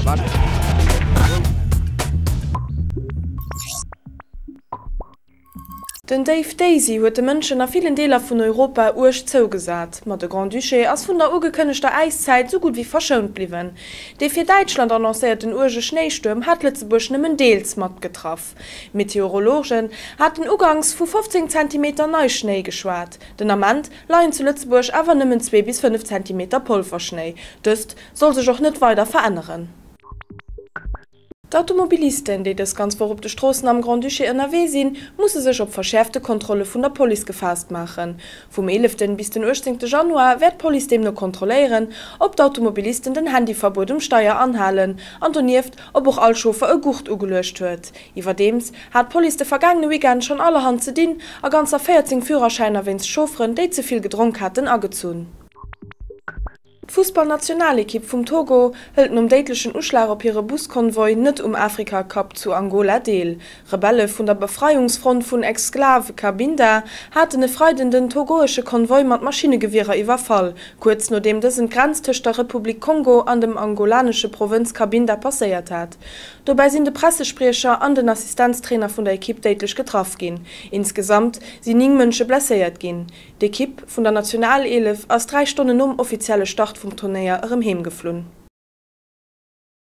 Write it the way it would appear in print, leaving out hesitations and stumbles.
Den Dave Daisy huet de Mënschen a vielen Deler vun Europa urch zougesat, mat de Grand Duché ass vun der ugekënnechter Eiszeit so gut wie verschont bliwen. De fir Deutschland annoncéiert den urge Schneesturm hat Lützeburg nëmmen deels mat getraff. Meteorologen hat den Ugangs vu 15 cm Neuschnee geschwaart. Den Amant laien zu Lützeburg awer nëmmen 2 bis 5 cm Pulverschnee. Dëst soll sech och net weiter verändern. D'automobilisten, die das ganz vor op de Strassen am Grand Duché NRW sinn, musse sech op verschärfte Kontrolle vun der Poli gefasst machen. Vom 11. bis den 18. Januar wird Poli dem noch kontrollieren, ob d'Automobilisten den Handyverbot Steuer anhalen, an donieft, ob auch all Chauffeur e Gurt ugelöscht huet. Iwerdems hat Poli de vergangene Weekend schon allerhand ze dien, a ganzer 14 Führerscheiner wenns Chauffeuren, die zu viel getrunken hatten, angezun. Die Fußballnationalequipe vom Togo hält deitlichen Uschlag op ihre Buskonvoi nicht Afrika Cup zu Angola deel. Rebelle von der Befreiungsfront von Exklave Cabinda hatten einen freudenden togoische Konvoi mit Maschinengewehrer überfall, kurz nachdem dessen Grenztisch der Republik Kongo an dem angolanische Provinz Cabinda passiert hat. Dabei sind die Pressesprecher an den Assistenztrainer von der Equipe deitlich getroffen gehen. Insgesamt sind 9 Menschen blessiert gehen. Die Equipe von der Nationalelf aus 3 Stunden offizielle Start vom Turnier heimgeflohen.